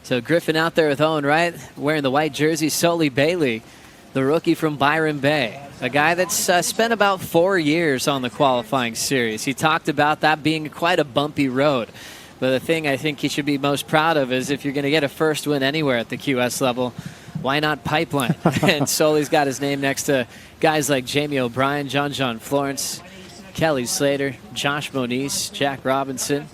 So Griffin out there with Owen Wright, wearing the white jersey. Soli Bailey, the rookie from Byron Bay, a guy that's spent about 4 years on the qualifying series. He talked about that being quite a bumpy road. But the thing I think he should be most proud of is if you're going to get a first win anywhere at the QS level, why not Pipeline? And Soli's got his name next to guys like Jamie O'Brien, John Florence, Kelly Slater, Josh Moniz, Jack Robinson.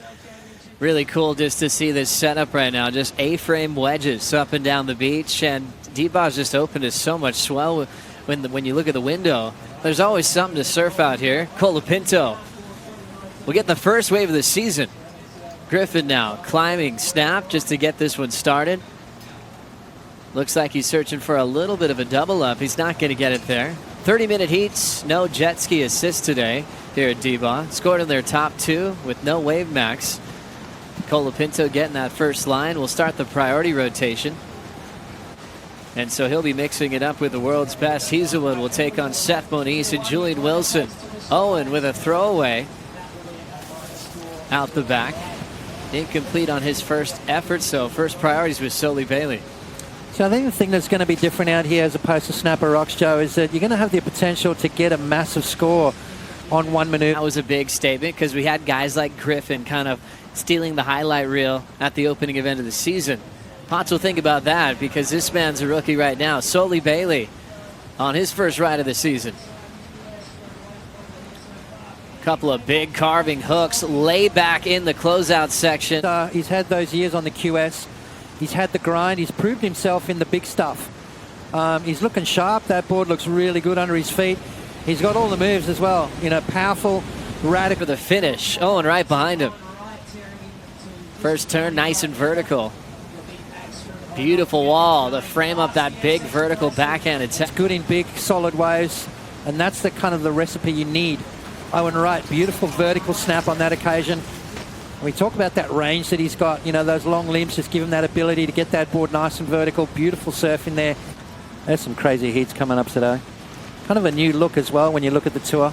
Really cool just to see this setup right now. Just A-frame wedges up and down the beach. And D-Bob's just opened to so much swell when you look at the window. There's always something to surf out here. Colapinto will get the first wave of the season. Griffin now climbing snap just to get this one started. Looks like he's searching for a little bit of a double up. He's not going to get it there. 30-minute heats, no jet ski assist today here at D-Bob. Scored in their top 2 with no wave max. Colapinto getting that first line. Will start the priority rotation. And so he'll be mixing it up with the world's best. Hazelwood will take on Seth Moniz and Julian Wilson. Owen with a throwaway out the back. Incomplete on his first effort, so first priorities with Soli Bailey. So I think the thing that's going to be different out here as opposed to Snapper Rocks, Joe, is that you're going to have the potential to get a massive score on one maneuver. That was a big statement because we had guys like Griffin kind of stealing the highlight reel at the opening event of the season. Potts will think about that because this man's a rookie right now. Soli Bailey on his first ride of the season. Couple of big carving hooks, lay back in the closeout section. He's had those years on the QS. He's had the grind. He's proved himself in the big stuff. He's looking sharp. That board looks really good under his feet. He's got all the moves as well. You know, powerful, radical. For the finish, Owen right behind him. First turn, nice and vertical. Beautiful wall to frame up that big vertical backhand attack. It's good in big, solid waves, and that's the kind of the recipe you need. Owen Wright, beautiful vertical snap on that occasion. We talk about that range that he's got. You know, those long limbs just give him that ability to get that board nice and vertical. Beautiful surf in there. There's some crazy heats coming up today. Kind of a new look as well when you look at the tour.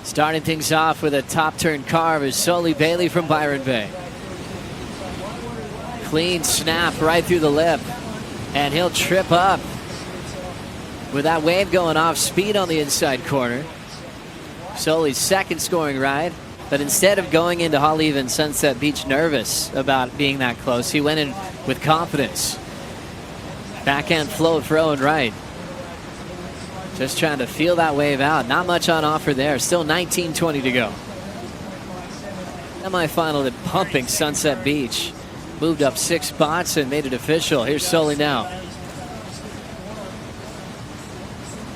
Starting things off with a top turn carve is Soli Bailey from Byron Bay. Clean snap right through the lip. And he'll trip up with that wave going off speed on the inside corner. Soli's second scoring ride, but instead of going into Haleiwa Sunset Beach nervous about being that close, he went in with confidence. Backhand float for Owen Wright. Just trying to feel that wave out. Not much on offer there. Still 19:20 to go. Semi-final at pumping Sunset Beach. Moved up 6 spots and made it official. Here's Soli now.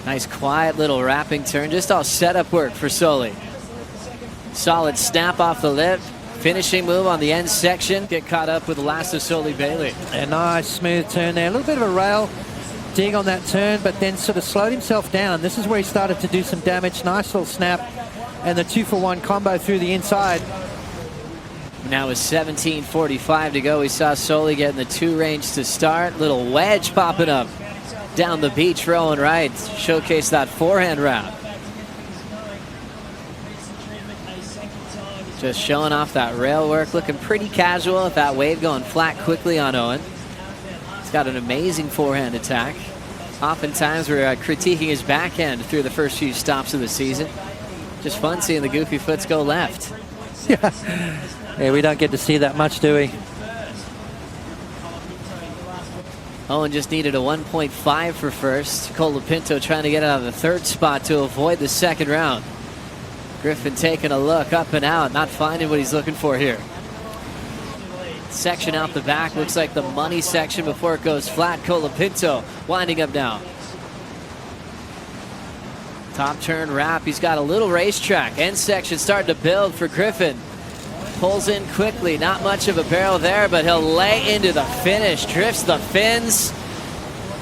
Nice quiet little wrapping turn. Just all setup work for Soli. Solid snap off the lip. Finishing move on the end section. Get caught up with the last of Soli Bailey. A nice smooth turn there. A little bit of a rail dig on that turn, but then sort of slowed himself down. This is where he started to do some damage. Nice little snap. And the 2-for-1 combo through the inside. Now with 17:45 to go, we saw Soli getting the 2 range to start. Little wedge popping up down the beach for Owen Wright. Showcase that forehand wrap. Just showing off that rail work. Looking pretty casual with that wave going flat quickly on Owen. He's got an amazing forehand attack. Oftentimes we're critiquing his backhand through the first few stops of the season. Just fun seeing the goofy foots go left. Yeah, we don't get to see that much, do we? Owen just needed a 1.5 for first. Colapinto trying to get out of the 3rd spot to avoid the 2nd round. Griffin taking a look up and out, not finding what he's looking for here. Section out the back, looks like the money section before it goes flat. Colapinto winding up now. Top turn wrap, he's got a little racetrack. End section starting to build for Griffin. Pulls in quickly, not much of a barrel there, but he'll lay into the finish. Drifts the fins,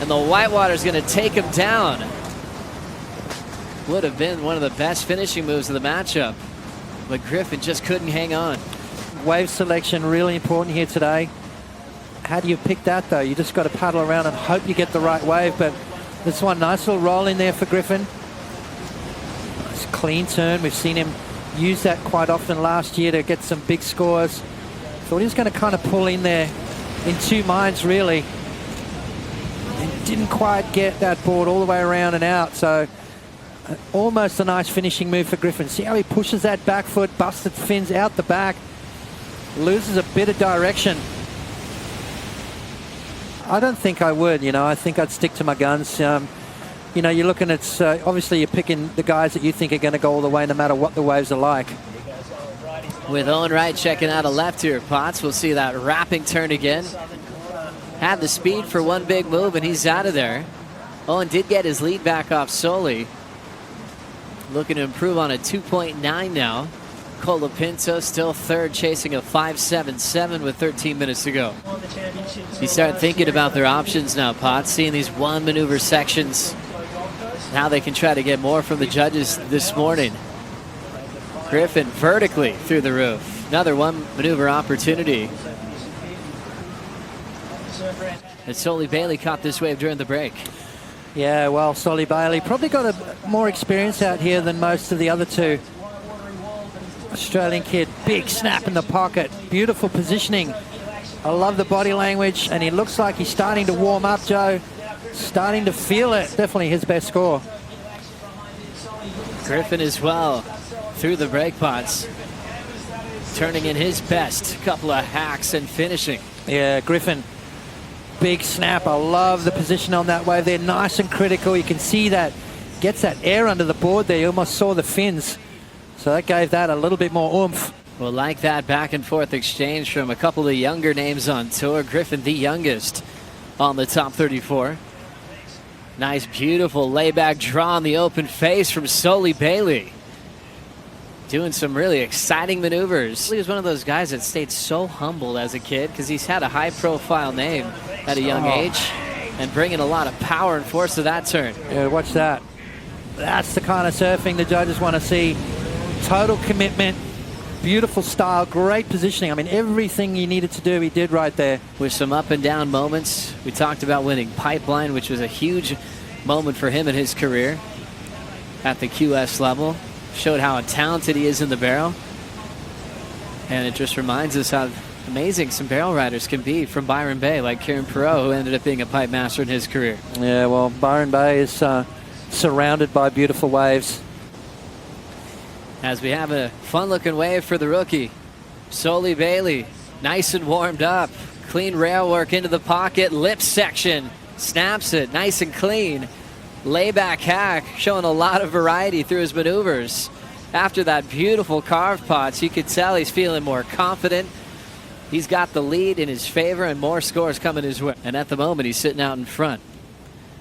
and the Whitewater's going to take him down. Would have been one of the best finishing moves of the matchup, but Griffin just couldn't hang on. Wave selection really important here today. How do you pick that though? You just got to paddle around and hope you get the right wave, but this one, nice little roll in there for Griffin. Nice clean turn. We've seen him use that quite often last year to get some big scores. Thought he was going to kind of pull in there in two minds, really. And didn't quite get that board all the way around and out. So almost a nice finishing move for Griffin. See how he pushes that back foot, busted fins out the back, loses a bit of direction. I don't think I would, you know. I think I'd stick to my guns. You know, you're looking at, obviously you're picking the guys that you think are going to go all the way no matter what the waves are like. With Owen Wright checking out a left here, Potts. We'll see that wrapping turn again. Had the speed for one big move, and he's out of there. Owen did get his lead back off Soli. Looking to improve on a 2.9 now. Colapinto still third, chasing a 5.77 with 13 minutes to go. You start thinking about their options now, Potts, seeing these one maneuver sections. Now they can try to get more from the judges this morning. Griffin vertically through the roof. Another one maneuver opportunity. And Soli Bailey caught this wave during the break. Yeah, well, Soli Bailey probably got a more experience out here than most of the other two. Australian kid, big snap in the pocket, beautiful positioning. I love the body language, and he looks like he's starting to warm up, Joe. Starting to feel it. Definitely his best score. Griffin as well through the break, Potts. Turning in his best. Couple of hacks and finishing. Yeah, Griffin, big snap. I love the position on that wave there. Nice and critical. You can see that. Gets that air under the board there. You almost saw the fins. So that gave that a little bit more oomph. Well, like that back and forth exchange from a couple of the younger names on tour. Griffin, the youngest on the top 34. Nice, beautiful layback draw on the open face from Soli Bailey. Doing some really exciting maneuvers. He was one of those guys that stayed so humbled as a kid because he's had a high-profile name at a young age and bringing a lot of power and force to that turn. Yeah, watch that. That's the kind of surfing the judges want to see. Total commitment, beautiful style, great positioning. I mean, everything he needed to do, he did right there. With some up and down moments. We talked about winning Pipeline, which was a huge moment for him in his career at the QS level. Showed how talented he is in the barrel. And it just reminds us how amazing some barrel riders can be from Byron Bay, like Kieran Perot, who ended up being a pipe master in his career. Yeah, well, Byron Bay is surrounded by beautiful waves. As we have a fun-looking wave for the rookie. Soli Bailey, nice and warmed up. Clean rail work into the pocket, lip section. Snaps it, nice and clean. Layback hack, showing a lot of variety through his maneuvers. After that beautiful carve, Potts, you could tell he's feeling more confident. He's got the lead in his favor and more scores coming his way. And at the moment, he's sitting out in front.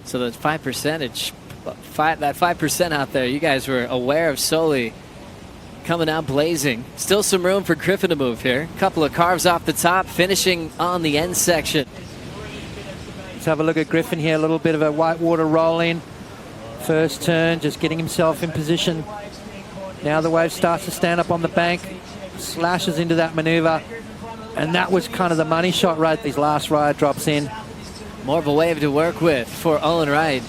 So that 5% out there, you guys were aware of Soli coming out blazing. Still some room for Griffin to move here. Couple of carves off the top, finishing on the end section. Let's have a look at Griffin here. A little bit of a whitewater roll in. First turn, just getting himself in position. Now the wave starts to stand up on the bank. Slashes into that maneuver. And that was kind of the money shot right. These last ride drops in. More of a wave to work with for Owen Wright.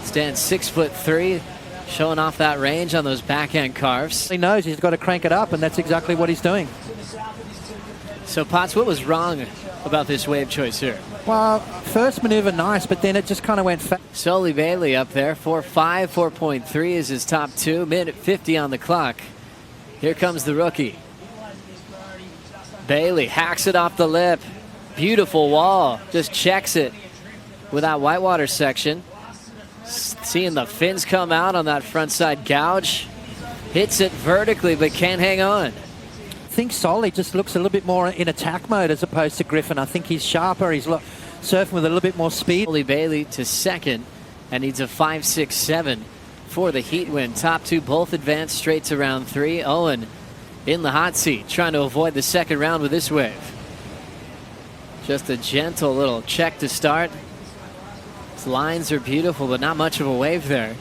Stands 6'3", showing off that range on those backhand carves. He knows he's got to crank it up, and that's exactly what he's doing. So, Potts, what was wrong about this wave choice here? Well, first maneuver nice, but then it just kind of went fast. Soli Bailey up there, 4.5, 4.3 is his top two. Minute 50 on the clock. Here comes the rookie. Bailey hacks it off the lip. Beautiful wall. Just checks it with that whitewater section. Seeing the fins come out on that front side gouge. Hits it vertically, but can't hang on. I think Soli just looks a little bit more in attack mode as opposed to Griffin. I think he's sharper. He's surfing with a little bit more speed. Soli Bailey to second and needs a 5.67 for the heat win. Top two both advanced straight to round three. Owen in the hot seat, trying to avoid the second round with this wave. Just a gentle little check to start. His lines are beautiful, but not much of a wave there.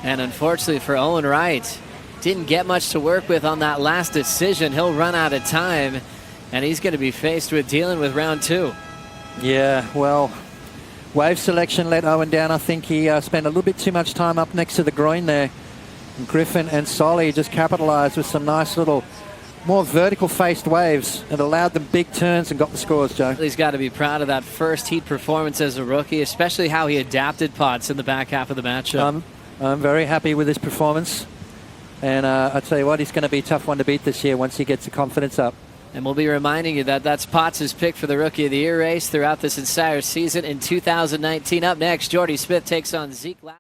And unfortunately for Owen Wright, didn't get much to work with on that last decision. He'll run out of time, and he's going to be faced with dealing with round two. Yeah, well, wave selection let Owen down. I think he spent a little bit too much time up next to the groin there. And Griffin and Soli just capitalized with some nice little more vertical-faced waves and allowed them big turns and got the scores, Joe. He's got to be proud of that first heat performance as a rookie, especially how he adapted Potts in the back half of the matchup. I'm very happy with his performance. And I'll tell you what, he's going to be a tough one to beat this year once he gets the confidence up. And we'll be reminding you that that's Potts' pick for the Rookie of the Year race throughout this entire season in 2019. Up next, Jordy Smith takes on Zeke.